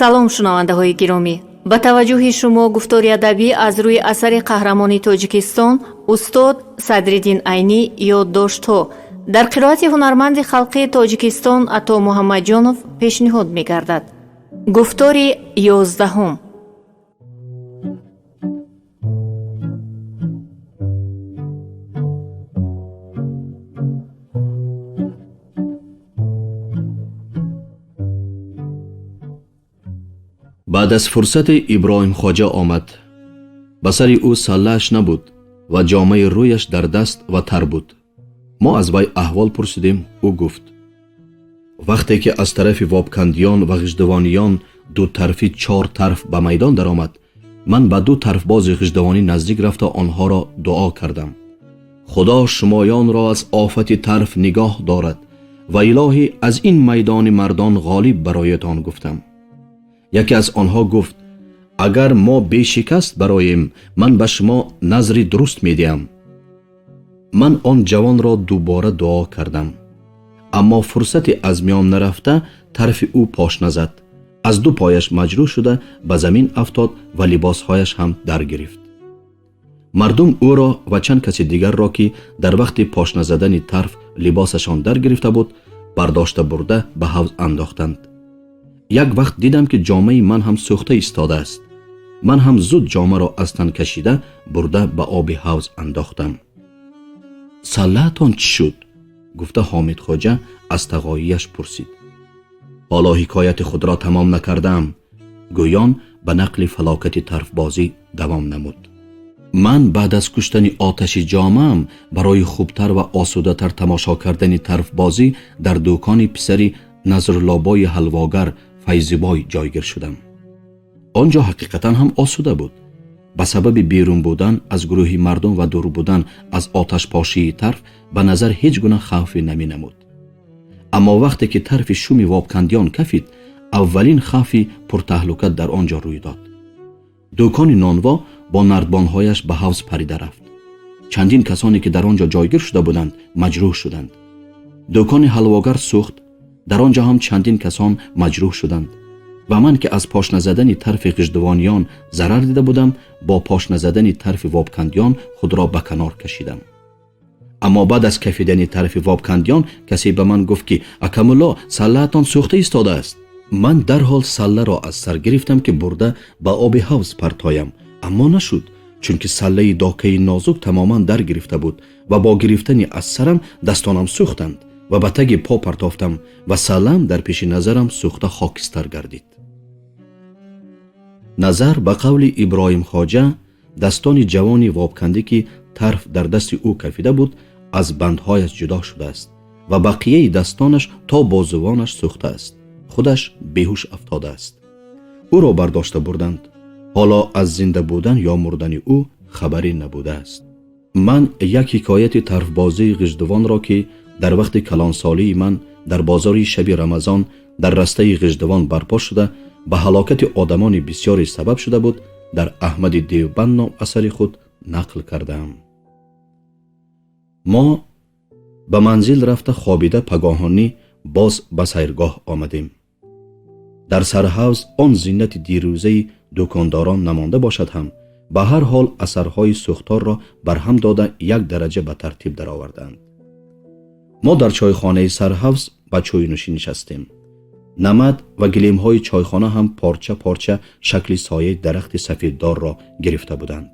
салом шунавандаҳои гиромӣ, ба таваҷҷӯҳи шумо гуфтори адабӣ аз рӯи асари қаҳрамони Тоҷикистон устод Садриддин Айнӣ ёддоштҳо дар қироати ҳунарманди халқии Тоҷикистон Ато Муҳаммадҷонов пешниҳод мегардад. гуфтори 11. بعد از فرصت ابراهیم خواجه آمد. به سر او سلاش نبود و جامه رویش در دست و تر بود. ما از وی احوال پرسیدیم. او گفت وقتی که از طرف وابکندیان و غژدوانیان دو طرفی 4 طرف به میدان در آمد، من به 2 طرف باز غژدوانی نزدیک رفته آنها را دعا کردم. خدا شمایان را از آفت طرف نگاه دارد و الهی از این میدان مردان غالب برایتان گفتم. یکی از آنها گفت اگر ما بیشکست برایم من به شما نظری درست میدیم. من آن جوان را دوباره دعا کردم، اما فرصت از میان نرفته طرف او پاش نزد. از 2 پایش مجروح شده به زمین افتاد و لباسهایش هم در گرفت. مردم او را و چند کسی دیگر را که در وقت پاش نزدن طرف لباسشان در گرفته بود برداشته برده به حوض انداختند. یک وقت دیدم که جامه من هم سوخته ایستاده است. من هم زود جامه را از تن کشیده برده به آب حوض انداختم. سله‌تان چی شد؟ گفته حامد خواجه از تقاعیش پرسید. حالا حکایت خود را تمام نکردم. گویان به نقل فلاکت طرف بازی دوام نمود. من بعد از کشتن آتش جامم برای خوبتر و آسوده تر تماشا کردن طرف بازی در دکان پسری نظرالله‌بای حلواگر فیضیبای جایگیر شدم. آنجا حقیقتا هم آسوده بود. به سبب بیرون بودن از گروه مردم و دور بودن از آتش پاشی طرف به نظر هیچ گونه خوفی نمی نمود. اما وقتی که طرف شوم وابکندیان کفید اولین خوفی پرتهلکت در آنجا روی داد. دکان نانوا با نردبانهایش به حوض پریده رفت. چندین کسانی که در آنجا جایگیر شده بودند مجروح شدند. دکان حلواگر سوخت. در آنجا هم چندین کسان مجروح شدند و من که از پاش نزدن طرف غژدوانیان ضرر دیده بودم با پاش نزدن طرف وابکندیان خود را به کنار کشیدم. اما بعد از کفیدن طرف وابکندیان کسی به من گفت که اکمالله سله‌تان سوخته ایستاده است. من در حال سله را از سر گرفتم که برده به آب حوض پرتایم، اما نشد، چون که سله داکه نازک تماما در گرفته بود و با گرفتن از سرم دستانم سوختند و به تگ پا پرتافتم و سلم در پیش نظرم سوخته خاکستر گردید. نظر به قول ابراهیم خواجه دستان جوانی وابکنده که طرف در دست او کفیده بود از بندهایش جدا شده است و بقیه دستانش تا بازوانش سوخته است. خودش بیهوش افتاده است. او را برداشته بردند. حالا از زنده بودن یا مردن او خبری نبوده است. من یک حکایت طرف بازی غژدوان را که در وقت کلانسالی من در بازار شب رمضان در رسته غژدوان برپا شده به هلاکت آدمان بسیاری سبب شده بود در احمد دیوبند نام اثر خود نقل کردم. ما به منزل رفته خوابیده پگاهانی باز به سیرگاه آمدیم. در سر حوض آن زینت دیروزه دکانداران نمانده باشد هم به هر حال اثرهای سوختار را برهم داده 1 درجه به ترتیب در آوردند. ما در چایخانه سرحوض به چای نوشی نشستیم. نمد و گلیم های چایخانه هم پارچه پارچه شکل سایه درخت سفیددار را گرفته بودند.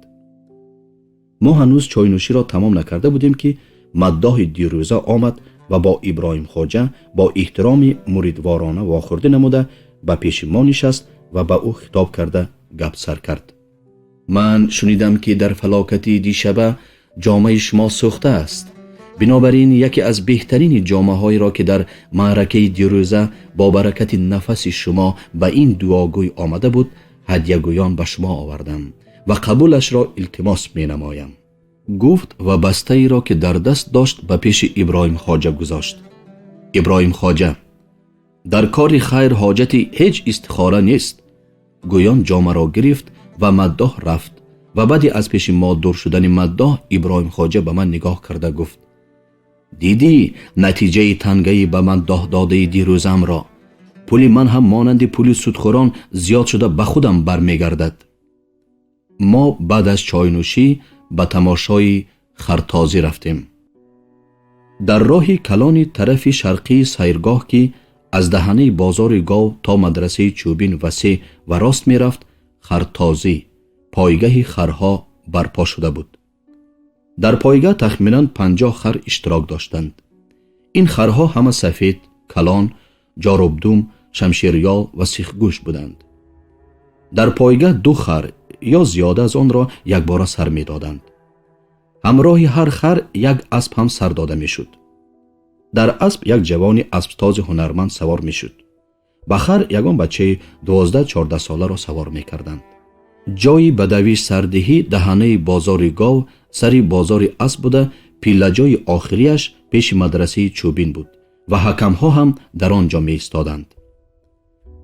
ما هنوز چای نوشی را تمام نکرده بودیم که مداح دیروزه آمد و با ابراهیم خواجه با احترام مریدوارانه واخورده نموده به پیش ما نشست و به او خطاب کرده گپ سر کرد. من شنیدم که در فلاکت دیشبه جامه شما سوخته است. بنابراین یکی از بهترین جامه هایی را که در معرکه دیروزه با برکت نفس شما به این دعاگوی آمده بود هدیه گویان به شما آوردم و قبولش را التماس می نمایم. گفت و بسته ای را که در دست داشت به پیش ابراهیم خواجه گذاشت. ابراهیم خواجه: در کار خیر حاجتی هیچ استخاره نیست. گویان جامه را گرفت و مداح رفت و بعد از پیش ما دور شدن مداح ابراهیم خواجه به من نگاه کرده گفت: دیدی نتیجه تنگی به من داده دیروزم را؟ پول من هم مانند پول سودخوران زیاد شده به خودم برمیگردد. ما بعد از چای‌نوشی به تماشای خرتازی رفتیم. در راه کلان طرف شرقی سیرگاه که از دهنه بازار گاو تا مدرسه چوبین وسیع و راست می رفت، خرتازی پایگاه خرها برپا شده بود. در پایگاه تخمینا 50 خر اشتراک داشتند. این خرها همه سفید، کلان، جاروبدوم، شمشیریال و سیخگوش بودند. در پایگاه 2 خر یا زیاده از آن را یک بار سر می دادند. همراه هر خر یک اسب هم سر داده می شد. در اسب یک جوانی اسبتاز هنرمند سوار می شد. به خر یگان بچه 12-14 ساله را سوار می کردند. جای بدوی سردهی دهانه بازار گاو سری بازار اسب بوده، پیله جای آخریش پیش مدرسه چوبین بود و حکم ها هم در آنجا می ایستادند.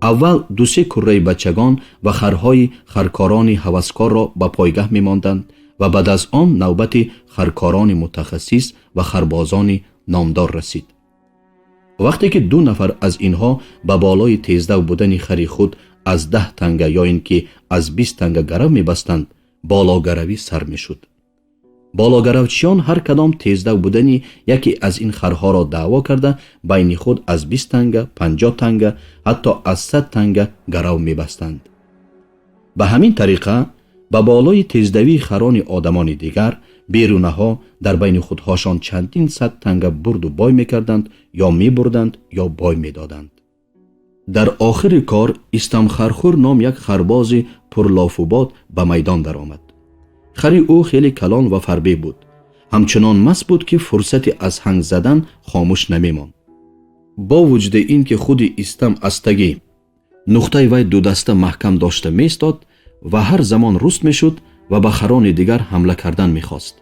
اول 2-3 کره بچگان و خرهای خرکاران هوسکار را به پایگاه می ماندند و بعد از آن نوبت خرکاران متخصص و خربازان نامدار رسید. وقتی که 2 نفر از اینها به بالای تیزدو بودن خری خود از 10 تنگه یا اینکه از 20 تنگه گرو می بستند، بالاگروی سر می شد. بالاگروچیان هر کدام تیزدو بودنی یکی از این خرها را دعوا کرده بین خود از 20 تنگه، 50 تنگه، حتی از 100 تنگه گرو می بستند. به همین طریقه به بالای تیزدوی خران آدمان دیگر بیرونه ها در بین خودهاشان چندین 100 تنگه برد و بای می کردند یا می بردند یا بای می دادند. در آخر کار استم خرخور نام یک خرباز پرلاف و باد به میدان در آمد. خری او خیلی کلان و فربه بود. همچنان مست بود که فرصت از هنگ زدن خاموش نمی ماند. با وجود این که خود استم استگی نقطه وی 2 دسته محکم داشته می استاد و هر زمان رست می شد و به خران دیگر حمله کردن می خواست.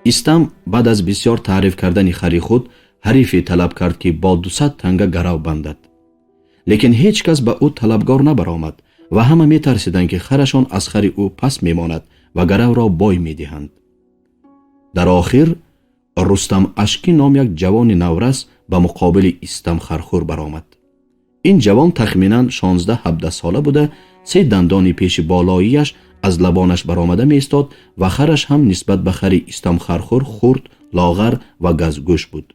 استم بعد از بسیار تعریف کردن خری خود حریفی طلب کرد که با 200 تنگه گرو بندد. لیکن هیچ کس به او طلبگار نبرآمد و همه می ترسیدند که خرشان از خری او پس می ماند و گرو را بای می دهند. در آخر رستم اشکی نام یک جوان نورس به مقابل استم خرخور برآمد. این جوان تخمینا 16-17 ساله بوده، 3 دندان پیش بالاییش از لبانش برآمده می استاد و خرش هم نسبت به خری استم خرخور خرد، لاغر و گزگوش بود.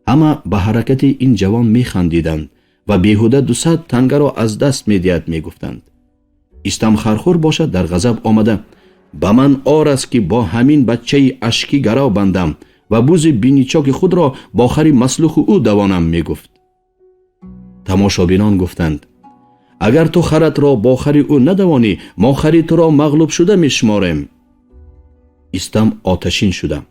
همه به حرکت این جوان می خندیدند و بیهوده 200 تنگه را از دست می دهد می گفتند. استم خرخور باشد در غضب آمده: به من آر است که با همین بچه اشکی گرو بندم و بوز بینیچاک خود را با خری مسلوخ او دوانم می گفت. تماشابینان گفتند: اگر تو خرت را با خری او ندوانی، ما خری تو را مغلوب شده می شماریم. استم آتشین شدم: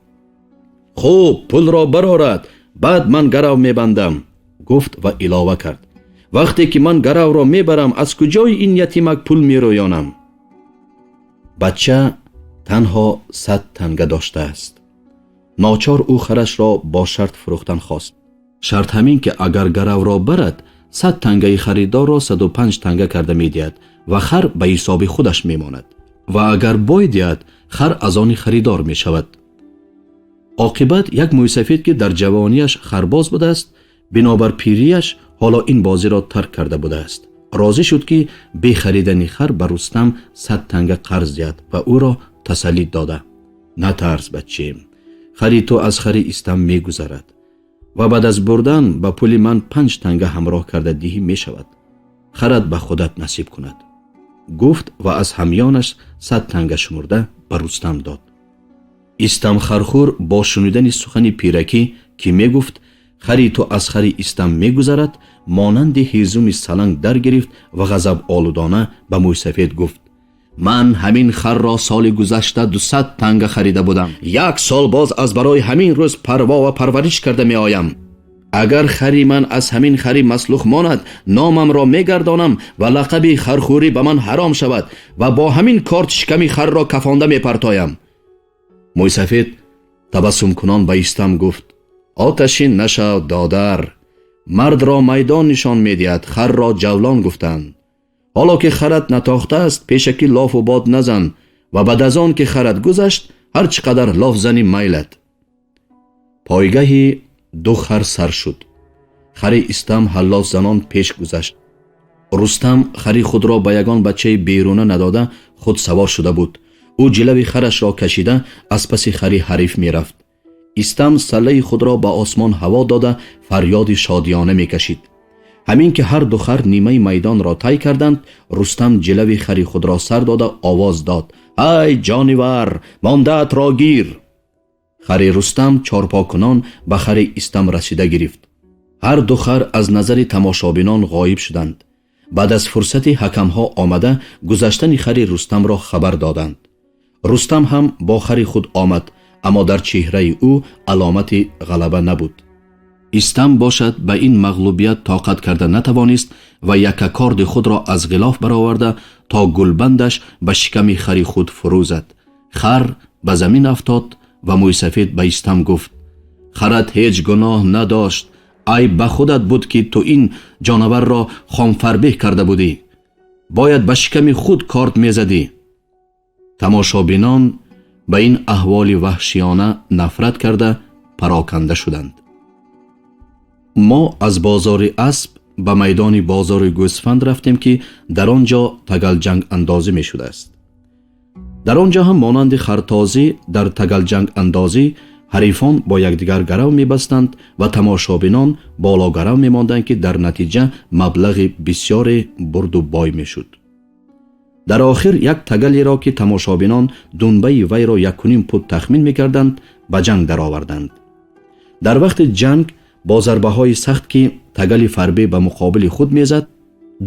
خوب، پول را برآرد، بعد من گرو می بندم، گفت و علاوه کرد: وقتی که من گرو را می برم از کجای این یتیمک پول می رویانم؟ بچه تنها 100 تنگه داشته است. ناچار او خرش را با شرط فروختن خواست. شرط همین که اگر گرو را برد 100 تنگه خریدار را 105 تنگه کرده می دهد و خر به حساب خودش می ماند و اگر بای دهد خر از آن خریدار می شود. عاقبت یک موسفید که در جوانیش خرباز بوده است، بنابر پیریش حالا این بازی را ترک کرده بوده است، راضی شد که به خریدن خر بر رستم 100 تنگه قرض دهد و او را تسلی داده: نترس بچه‌ام، خری تو از خری استم می گذرد و بعد از بردن به پول من 5 تنگه همراه کرده دهی می شود. خرت به خودت نصیب کند، گفت و از همیانش 100 تنگه شمرده به رستم داد. استم خرخور با شنیدن سخن پیرکی که می گفت خری تو از خری استم می گذرد مانند هیزم سلنگ در گرفت و غضب آلودانه به موسفید گفت: من همین خر را سال گذشته 200 تنگه خریده بودم. 1 سال باز از برای همین روز پروا و پرورش کرده می آیم. اگر خری من از همین خری مسلوخ ماند، نامم را می گردانم و لقب خرخوری به من حرام شود و با همین کارت شکمی خر را کفانده می پرتایم. موسفید تبسم کنان به استم گفت: آتشین نشو دادر، مرد را میدان نشان می دهد، خر را جولان گفتند. حالا که خرت نتاخته است پیشکی لاف و باد نزن و بعد از آن که خرت گذشت هر چقدر لاف زنی میلت. پایگاه 2 خر سر شد. хари истам ҳаллос занон пеш гузашт. рустам хари худро ба ягон бачаи беруна надода худ савор шуда буд. ӯ ҷилави харашро кашида аз паси хари ҳариф мерафт. истам саллаи худро ба осмон ҳаво дода фарёди шодиёна мекашид. ҳамин ки ҳар ду хар нимаи майдонро тай карданд, рустам ҷилави хари худро сар дода овоз дод: ай ҷонивар, мондаатро гир! хари рустам чорпокунон ба хари истам расида гирифт. ҳар ду хар аз назари тамошобинон ғоиб шуданд. баъд аз фурсати ҳакамҳо омада гузаштани хари рустамро хабар доданд. рустам ҳам бо хари худ омад, аммо дар чеҳраи ӯ аломати ғалаба набуд. истам бошад ба ин мағлубият тоқат карда натавонист ва якакорди худро аз ғилоф бароварда то гулбандаш ба шиками хари худ фурӯ зад. хар ба замин афтод ва мӯйсафед ба истам гуфт: харат ҳеҷ гуноҳ надошт. ай ба худат буд ки ту ин ҷонаварро хонфарбеҳ карда будӣ. бояд ба шиками худ корд мезадӣ. тамошобинон ба ин аҳволи ваҳшиёна нафрат карда пароканда шуданд. мо аз бозори асп ба майдони бозори гӯсфанд рафтем ки дар он ҷо тагалҷангандозӣ мешудааст. дар он ҷо ҳам монанди хартозӣ дар тагалҷангандозӣ ҳарифон бо якдигар гарав мебастанд ва тамошобинон боло гарав мемонданд ки дар натиҷа маблағи бисёре бурду бой мешуд. дар охир як тагалеро ки тамошобинон дунбаи вайро 1.5 пуд тахмин мекарданд, ба ҷанг дароварданд. дар вақти ҷанг бо зарбаҳои сахт ки тагали фарбе ба муқобили худ мезад,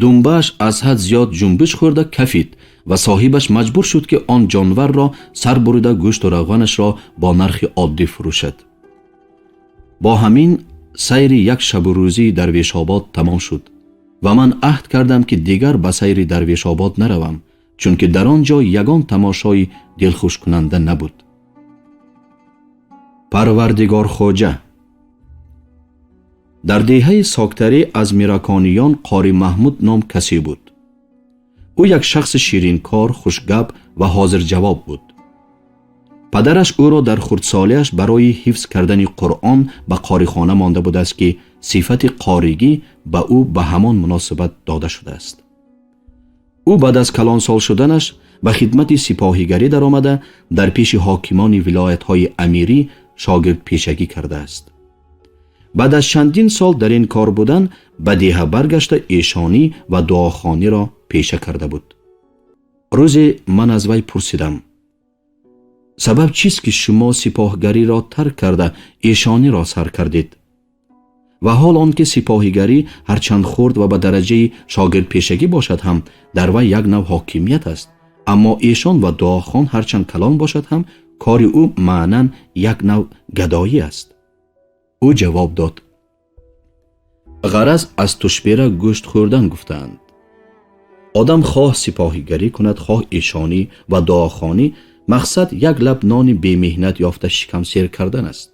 дунбааш аз ҳад зиёд ҷунбиш хӯрда кафид ва соҳибаш маҷбур шуд ки он ҷонварро сар бурида гӯшту равғанашро бо нархи оддӣ фурӯшад. бо ҳамин сайри як шабу рӯзии дарвешобод тамом шуд ва ман аҳд кардам ки дигар ба сайри дарвешобод наравам, чунки дар он ҷо ягон тамошои дилхушкунанда набуд. парвардигорхоҷа. дар деҳаи соктарӣ аз миракониён қори маҳмуд ном касе буд. ӯ як шахси ширинкор, хушгап ва ҳозирҷавоб буд. падараш ӯро дар хурдсолиаш барои ҳифз кардани қуръон ба қорихона монда будааст ки сифати қоригӣ ба ӯ ба ҳамон муносибат дода шудааст. ӯ баъд аз калонсол шуданаш ба хидмати сипоҳигарӣ даромада дар пеши ҳокимони вилоятҳои амирӣ шогирдпешагӣ кардааст. баъд аз чандин сол дар ин кор будан ба деҳа баргашта эшонӣ ва дуохониро пеша карда буд. рӯзе ман аз вай пурсидам: сабаб чист ки шумо сипоҳгариро тарк карда эшониро сар кардед? ва ҳол он ки сипоҳигарӣ ҳарчанд хурд ва ба дараҷаи шогирдпешагӣ бошад ҳам дар вай як нав ҳокимият аст, аммо эшон ва дуохон ҳарчанд калон бошад ҳам кори ӯ маънан як нав гадоӣ аст. ӯ ҷавоб дод: ғараз аз тушбера гӯшт хӯрдан гуфтаанд. одам хоҳ сипоҳигарӣ кунад, хоҳ эшонӣ ва дуохонӣ, мақсад як лаб нони бемеҳнат ёфта шикамсер кардан аст.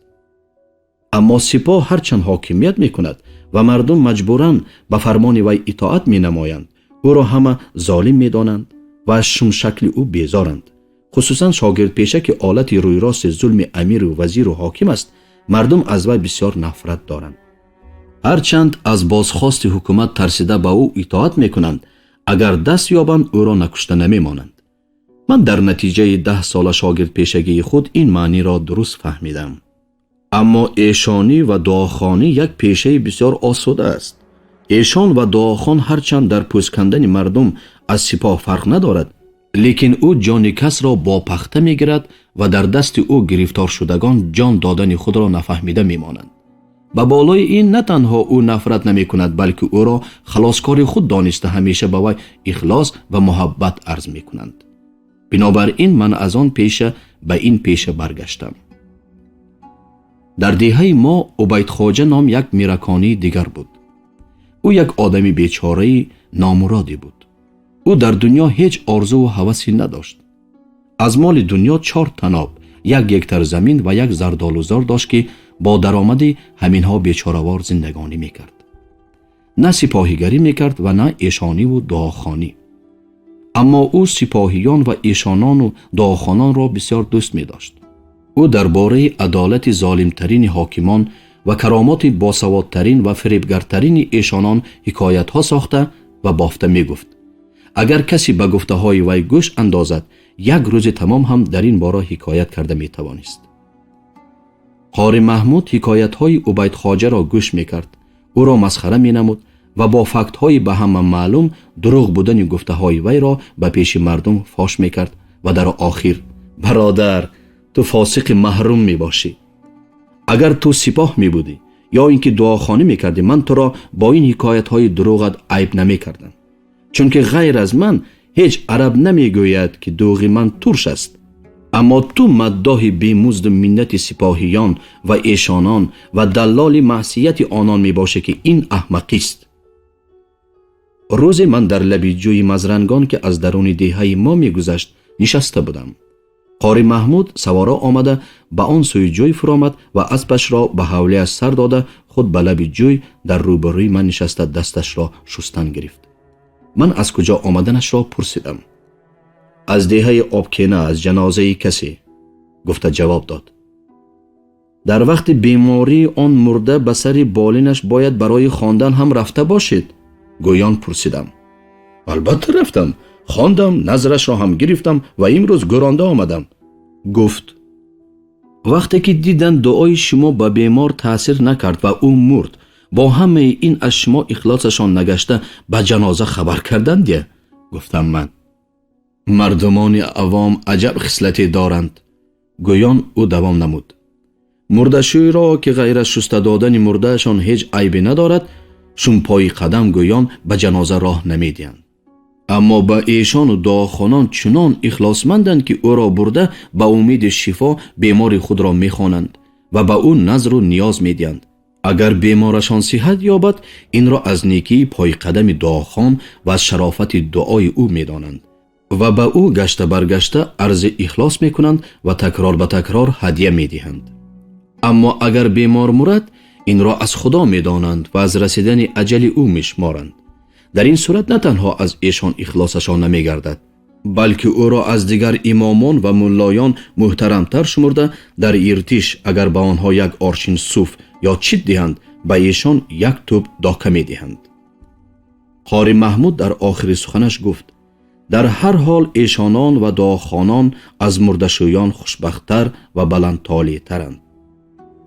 аммо сипоҳ ҳарчанд ҳокимият мекунад ва мардум маҷбуран ба фармони вай итоат менамоянд, ӯро ҳама золим медонанд ва аз шумшакли ӯ безоранд. хусусан шогирдпеша ки олати рӯйрости зулми амиру вазиру ҳоким аст, мардум аз вай бисёр нафрат доранд. ҳарчанд аз бозхости ҳукумат тарсида ба ӯ итоат мекунанд, агар даст ёбанд ӯро накушта намемонанд. ман дар натиҷаи 10 сола шогирдпешагии худ ин маъниро дуруст фаҳмидам. аммо эшонӣ ва дуохонӣ як пешаи бисёр осуда аст. эшон ва дуохон ҳарчанд дар пӯст кандани мардум аз сипоҳ фарқ надорад, лекин ӯ ҷони касро бо пахта мегирад ва дар дасти ӯ гирифтор шудагон ҷон додани худро нафаҳмида мемонанд. ба болои ин на танҳо ӯ нафрат намекунад, балки ӯро халоскори худ дониста ҳамеша ба вай ихлос ва муҳаббат арз мекунанд. бинобар ин ман аз он пеша ба ин пеша баргаштам. дар деҳаи мо убайдхоҷа ном як мираконии дигар буд. ӯ як одами бечораи номуродӣ буд. ӯ дар дунё ҳеҷ орзуву ҳавасе надошт. аз моли дунё 4 таноб, 1 гектар замин ва 1 зардолузор дошт ки бо даромади ҳаминҳо бечоравор зиндагонӣ мекард. на сипоҳигарӣ мекард ва на эшониву дуохонӣ. аммо ӯ сипоҳиён ва эшонону дуохононро бисёр дӯст медошт. ӯ дар бораи адолати золимтарини ҳокимон و کرامات باسوادترین و فریبگرترین ایشانان حکایت ها ساخته و بافته می گفت. اگر کسی به گفته های وی گوش اندازد، یک روز تمام هم در این باره حکایت کرده می توانست. قاری محمود حکایت های عبید خواجه را گوش می کرد، او را مسخره می نمود و با فکت های به همه معلوم دروغ بودن گفته های وی را به پیش مردم فاش می کرد و در آخر: برادر، تو فاسق محروم می باشی. اگر تو سپاه می بودی یا اینکه دعاخوانی می کردی، من تو را با این حکایت های دروغت عیب نمی کردم، چون که غیر از من هیچ عرب نمی گوید که دوغ من ترش است. اما تو مداح بیمزد منت سپاهیان و ایشانان و دلال معصیت آنان می باشه که این احمقی است. روزی من در لب جوی مزرنگان که از درون دیهه ما می گذشت نشسته بودم. قاری محمود سواره آمده به آن سوی جوی فرامد و اسبش را به حوله از سر داده خود به لب جوی در روبروی من نشسته دستش را شستن گرفت. من از کجا آمدنش را پرسیدم. از دیهه آبکینه، از جنازه کسی، گفته جواب داد. در وقت بیماری آن مرده به سر بالینش باید برای خواندن هم رفته باشید؟ گویان پرسیدم. البته رفتم، خواندم، نظرش را هم گرفتم و امروز گرانده آمدم. گفت وقتی که دیدن دعای شما به بیمار تأثیر نکرد و او مرد، با همه این از شما اخلاصشان نگشته به جنازه خبر کردند؟ گفتم من. مردمان عوام عجب خصلتی دارند. گویان او دوام نمود. مردشوی را که غیر از شسته دادن مردهشان هیچ عیبی ندارد، شون پای قدم گویان به جنازه راه نمیدهند. اما به ایشان و دعاخوانان چنان اخلاصمندند که او را برده به امید شفا بیمار خود را میخوانند و به او نظر و نیاز میدهند. اگر بیمارشان صحت یابد، این را از نیکی پای قدم دعاخوان و از شرافت دعای او میدانند و به او گشته برگشته عرض اخلاص میکنند و تکرار به تکرار هدیه میدهند. اما اگر بیمار مرد، این را از خدا میدانند و از رسیدن اجل او میشمارند. در این صورت نه تنها از ایشان اخلاصشان نمیگردد، بلکه او را از دیگر امامان و ملایان محترمتر شمرده در ارتش اگر به آنها یک آرشین صوف یا چیت دهند، به ایشان یک توپ داکه میدهند. قاری محمود در آخر سخنش گفت: در هر حال ایشانان و دعاخوانان از مردشویان خوشبختتر و بلندتالی ترند.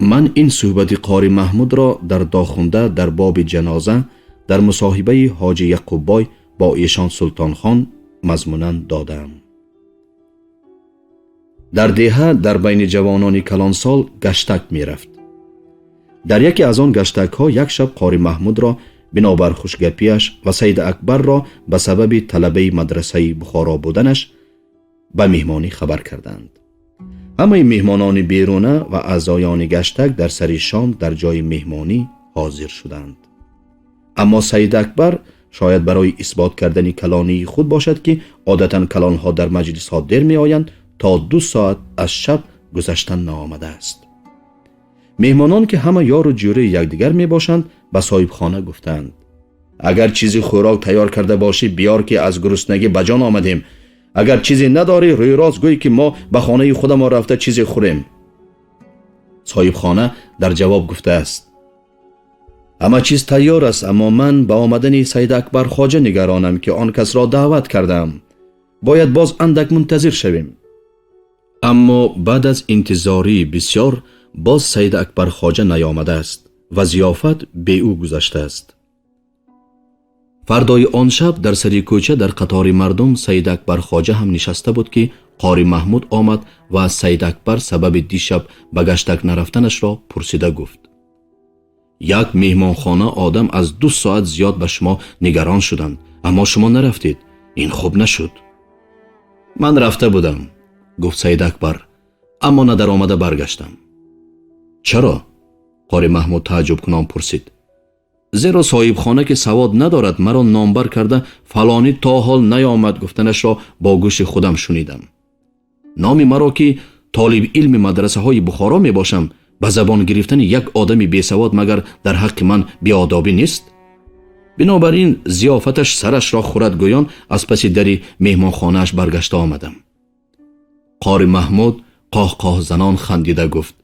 من این صحبت قاری محمود را در داخونده در باب جنازه در مصاحبه حاجی یعقوب بای با ایشان سلطان خان مضمونا دادم. در دیهه در بین جوانان کلانسال گشتک می رفت. در یکی از آن گشتک ها یک شب قاری محمود را بنابر خوشگپیش و سید اکبر را به سبب طلبه مدرسه بخارا بودنش به مهمانی خبر کردند. همه مهمانان بیرونه و اعضایان گشتک در سر شام در جای مهمانی حاضر شدند. اما سید اکبر شاید برای اثبات کردن کلانی خود باشد که عادتا کلان ها در مجلس ها دیر می آیند تا 2 ساعت از شب گذشتن نآمده است. مهمانان که همه یار و جوره یکدیگر می باشند به صاحب خانه گفتند: اگر چیزی خوراک تیار کرده باشی بیار که از گرسنگی به جان آمدیم. اگر چیزی نداری روی راست گوی که ما به خانه خود ما رفته چیزی خوریم. صاحب خانه در جواب گفته است: همه چیز تیار است، اما من به آمدن سید اکبر خواجه نگرانم که آن کس را دعوت کردم. باید باز اندک منتظر شویم. اما بعد از انتظاری بسیار باز سید اکبر خواجه نیامده است و ضیافت به او گذشته است. فردای آن شب در سری کوچه در قطار مردم سید اکبر خواجه هم نشسته بود که قاری محمود آمد و از سید اکبر سبب دیشب به گشتک نرفتنش را پرسیده گفت: یک مهمانخانه آدم از 2 ساعت زیاد به شما نگران شدند، اما شما نرفتید. این خوب نشد. من رفته بودم، گفت سید اکبر، اما ندر آمده برگشتم. چرا؟ قاری محمود تعجب کنان پرسید. زیرا صاحب خانه که سواد ندارد مرا نامبر کرده فلانی تا حال نیامد گفتنش را با گوش خودم شنیدم. نام مرا که طالب علم مدرسه های بخارا می باشم به زبان گرفتن یک آدمی بی سواد مگر در حق من بیادابی نیست؟ بنابراین ضیافتش سرش را خورد گویان از پس دری مهمانخانه‌اش برگشته آمدم. قاری محمود قاه قاه زنان خندیده گفت: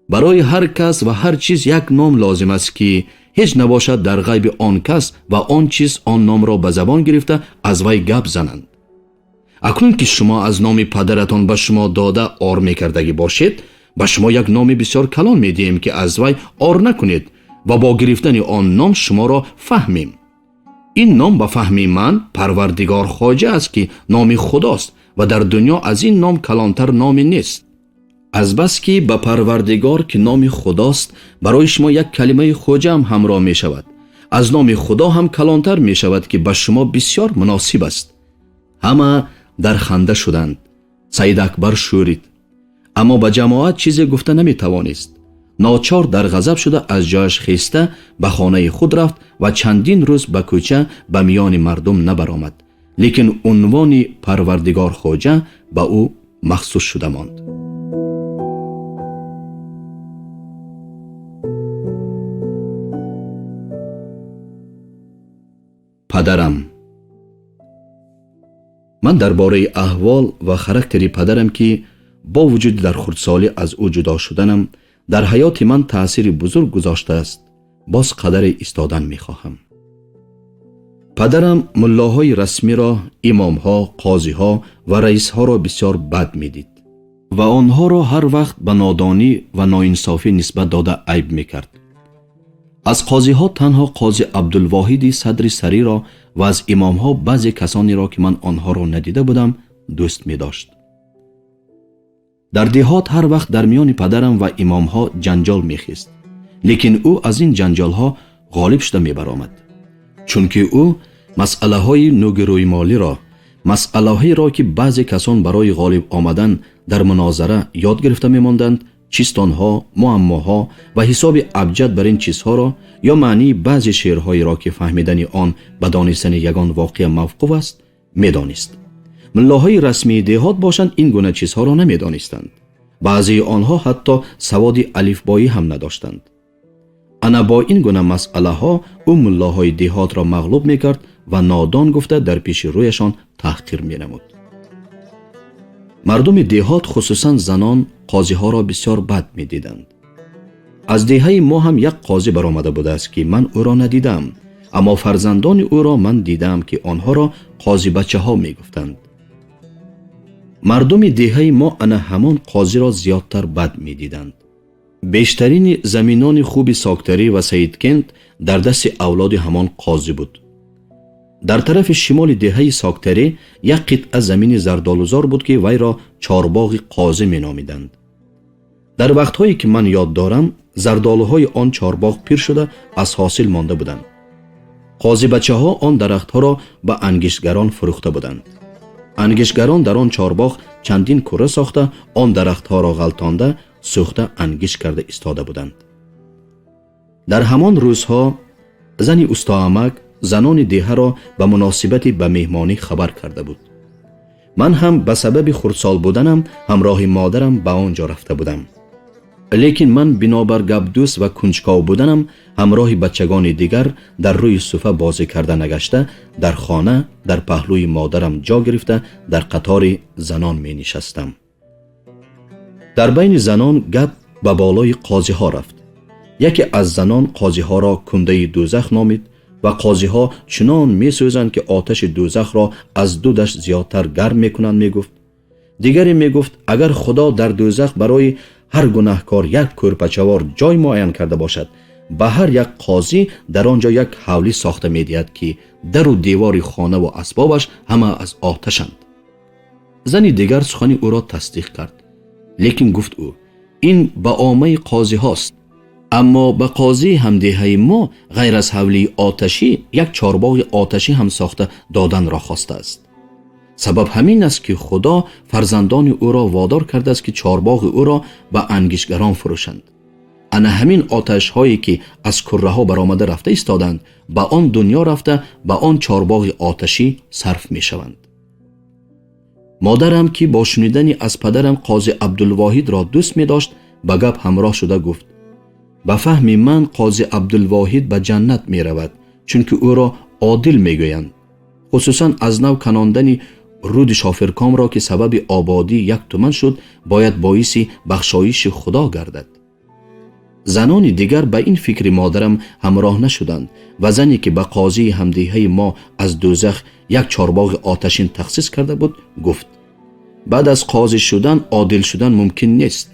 برای هر کس و هر چیز یک نام لازم است که هیچ نباشد در غیب آن کس و آن چیز آن نام را به زبان گرفته از وی گپ زنند. اکنون که شما از نام پدرتان به شما داده آر میکردگی باشید، به شما یک نام بسیار کلان میدهیم که از وی آر نکنید و با گرفتن آن نام شما را فهمیم. این نام به فهم من پروردگار خواجه است که نام خداست و در دنیا از این نام کلانتر نامی نیست. از بس که به پروردگار که نام خداست برای شما یک کلمه خواجه هم همراه می شود، از نام خدا هم کلانتر می شود که به شما بسیار مناسب است. همه در خنده شدند. سید اکبر شورید، اما به جماعت چیزی گفته نمی توانست. ناچار در غضب شده از جایش خیسته به خانه خود رفت و چندین روز به کوچه به میان مردم نبرآمد، لیکن عنوان پروردگار خواجه به او مخصوص شده ماند. پدرم. من درباره احوال و خاراکتر پدرم که با وجود در خردسالی از او جدا شدنم در حیات من تأثیر بزرگ گذاشته است، باز قدر ایستادن می خواهم. پدرم ملاهای رسمی را، امامها، قاضیها و رئیسها را بسیار بد می دید و آنها را هر وقت به نادانی و ناانصافی نسبت داده عیب می کرد. از قاضیها تنها قاضی عبدالواحد صدر سری را و از امامها بعضی کسانی را که من آنها را ندیده بودم دوست می داشت. در دهات هر وقت در میان پدرم و امامها جنجال می خیست، لیکن او از این جنجال ها غالب شده می برآمد، چون که او مسئله های نوگروی مالی را، مسئله هایی را که بعضی کسان برای غالب آمدن در مناظره یاد گرفته می ماندند، چیستانها، معماها و حساب ابجد بر این چیزها را یا معنی بعضی شعرهایی را که فهمیدن آن به دانستن یگان واقع موقوف است می دانست. ملاهای رسمی دهات باشند این گونه چیزها را نمی دانستند. بعضی آنها حتی سواد الفبایی هم نداشتند. انا با این گونه مسئله ها او ملاهای دهات را مغلوب می کرد و نادان گفته در پیش رویشان تحقیر می نمود. مردم دهات خصوصا زنان قاضی ها را بسیار بد می دیدند. از دهه ما هم یک قاضی برآمده بوده است که من او را ندیدم، اما فرزندان او را من دیدم که آنها را قاضی بچه ها می گفتند. مردم دهه ما انا همان قاضی را زیادتر بد می دیدند. بیشترین زمینان خوب ساکتری و سیدکند در دست اولاد همان قاضی بود. در طرف شمال دهه ساکتری یک قطعه زمین زردالوزار بود که وی را چارباغ قاضی می نامیدند. در وقتهایی که من یاد دارم زردالوهای آن چارباغ پیر شده از حاصل مانده بودند. قاضی بچه ها آن درختها را به انگشتگران فروخته بودند. انگشتگران در آن چارباغ چندین کره ساخته آن درختها را غلطانده سوخته انگشت کرده ایستاده بودند. در همان روزها زنی استاامک زنان دهه را به مناسبت به مهمانی خبر کرده بود. من هم به سبب خردسال بودنم همراه مادرم به آنجا رفته بودم، لیکن من بنابر گبدوس و کنجکاو بودنم همراه بچگان دیگر در روی صوفه بازی کرده نگشته در خانه در پهلوی مادرم جا گرفته در قطار زنان می نشستم. در بین زنان گپ به بالای قاضی ها رفت. یکی از زنان قاضی ها را کنده دوزخ نامید و قاضی ها چنان می سوزند که آتش دوزخ را از دودش زیادتر گرم می کنند می گفت. دیگری می گفت اگر خدا در دوزخ برای هر گناهکار یک کورپچوار جای معین کرده باشد، به هر یک قاضی در آنجا یک حولی ساخته می دهد که در و دیوار خانه و اسبابش همه از آتشند. زنی دیگر سخن او را تصدیق کرد، لیکن گفت او این به عامه قاضی هاست، اما به قاضی همدیهه ما غیر از حولی آتشی یک چارباغ آتشی هم ساخته دادن را خواسته است. سبب همین است که خدا فرزندان او را وادار کرده است که چارباغ او را به انگشتگران فروشند. انا همین آتش هایی که از کره ها برآمده رفته ایستادند به آن دنیا رفته به آن چارباغ آتشی صرف می شوند. مادرم که با شنیدن از پدرم قاضی عبدالواحد را دوست می داشت به گپ همراه شده گفت به فهم من قاضی عبدالواحد به جنت می رود، چون که او را عادل می گویند، خصوصا از نو کناندن رود شافرکام را که سبب آبادی 1 تومن شد باید باعث بخشایش خدا گردد. زنان دیگر به این فکر مادرم همراه نشدند و زنی که به قاضی همدیهه ما از دوزخ یک چارباغ آتشین تخصیص کرده بود گفت: بعد از قاضی شدن عادل شدن ممکن نیست.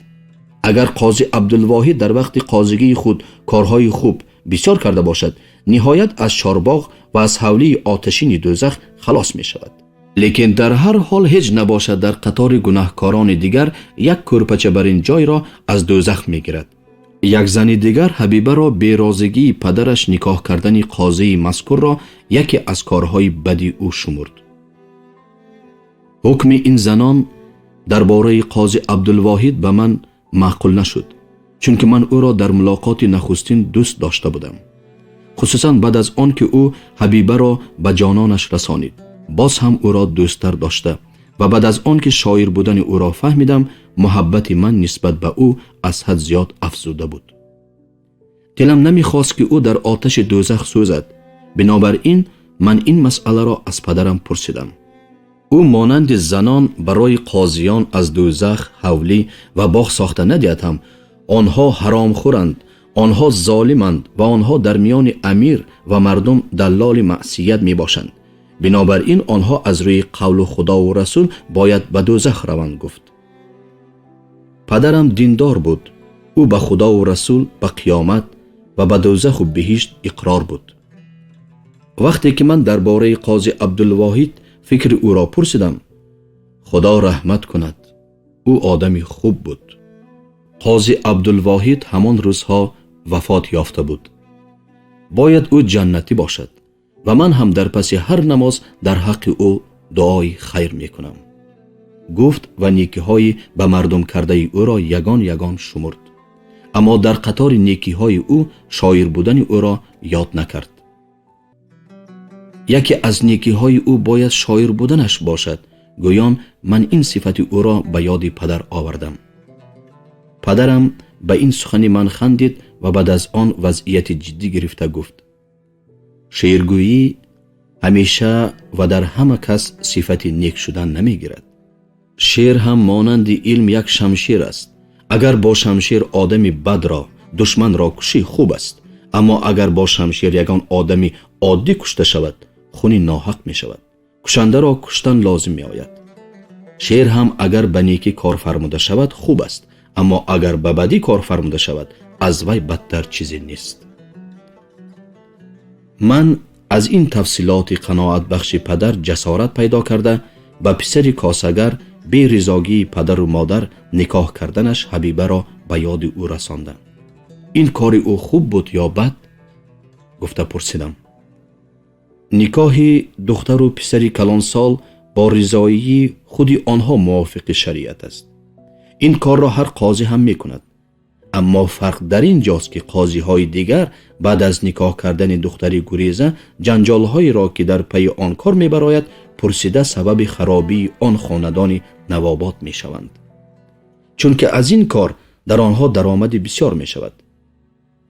اگر قاضی عبدالواحد در وقت قاضیگی خود کارهای خوب بسیار کرده باشد، نهایت از چارباغ و از حوله آتشین دوزخ خلاص می شود. لیکن در هر حال هیچ نباشد در قطار گناهکاران دیگر یک کرپچه بر این جای را از دوزخ می گیرد. یک زن دیگر حبیبه را به رازگی پدرش نکاح کردن قاضی مذکور را یکی از کارهای بدی او شمرد. حکم این زنان درباره قاضی عبدالواحد به من معقول نشد، چون که من او را در ملاقات نخستین دوست داشته بودم، خصوصا بعد از آن که او حبیبه را به جانانش رسانید. باز هم او را دوستتر داشته و بعد از آن که شاعر بودن او را فهمیدم، محبت من نسبت به او از حد زیاد افزوده بود. دلم نمیخواست که او در آتش دوزخ سوزد. بنابراین من این مسئله را از پدرم پرسیدم. او مانند زنان برای قاضیان از دوزخ حولی و باغ ساخته ندید، هم آنها حرام خورند، آنها ظالمند و آنها در میان امیر و مردم دلال معصیت می باشند. بنابراین آنها از روی قول خدا و رسول باید به دوزخ روند گفت. پدرم دیندار بود. او به خدا و رسول، به قیامت و به دوزخ و بهشت اقرار بود. وقتی که من درباره قاضی عبدالواحد فکر او را پرسیدم، خدا رحمت کند، او آدمی خوب بود. قاضی عبدالواحد همان روزها وفات یافته بود. باید او جنتی باشد و من هم در پس هر نماز در حق او دعای خیر می کنم. گفت و نیکی‌های به مردم کرده او را یگان یگان شمرد، اما در قطار نیکی‌های او شاعر بودن او را یاد نکرد. یکی از نیکی‌های او باید شاعر بودنش باشد. گویان من این صفت او را به یاد پدر آوردم. پدرم به این سخن من خندید و بعد از آن وضعیت جدی گرفته گفت: شعرگویی همیشه و در همه کس صفت نیک شدن نمی گیرد. شعر هم مانند علم یک شمشیر است. اگر با شمشیر آدمی بد را، دشمن را کشی خوب است، اما اگر با شمشیر یگان آدمی عادی کشته شود، خونی ناحق می شود. کشنده را کشتن لازم می آید. شعر هم اگر به نیکی کار فرموده شود خوب است، اما اگر به بدی کار فرموده شود از وی بدتر چیزی نیست. من از این تفصیلات قناعت بخش پدر جسارت پیدا کرده به پسر کاسگر به رضاگی پدر و مادر نکاح کردنش حبیبه را به یاد او رساندم. این کار او خوب بود یا بد؟ گفته پرسیدم. نکاح دختر و پسر کلانسال با رضایی خودی آنها موافق شریعت است. این کار را هر قاضی هم می کند. اما فرق در این جاست که قاضی های دیگر بعد از نکاح کردن دختری گریزه جنجال های را که در پی آن کار می براید پرسیده سبب خرابی آن خاندان نوابات می شوند، چون که از این کار در آنها درآمد بسیار می شود.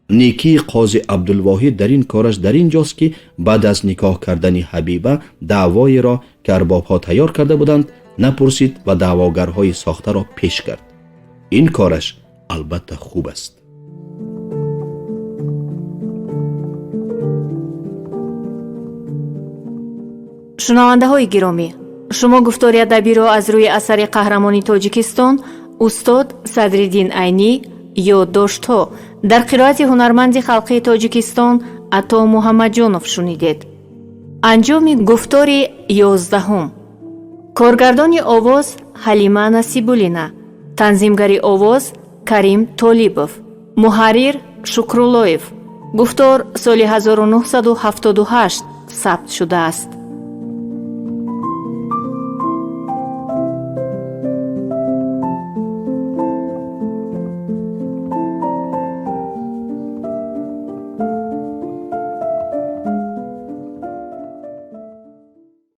نیکی قاضی عبدالواحد در این کارش در این جاست که بعد از نکاح کردن حبیبه دعوایی را که ارباب ها تیار کرده بودند نپرسید و دعواگرهای ساخته را پیش کرد. این کارش البته خوب است. شنونده های گرامی، شما گفتار ادبی را از روی اثر قهرمانی تاجیکستان استاد صدرالدین عینی یادداشت‌ها در قرائت هنرمند خلقی تاجیکستان عطا محمدجانов شنیدید. انجام گفتار 11. کارگردان آواز حلیمه نصیبуллина، تنظیمگری آواز کریم طالبов، محرر شکراللهев. گفتار سال 1978 ثبت شده است.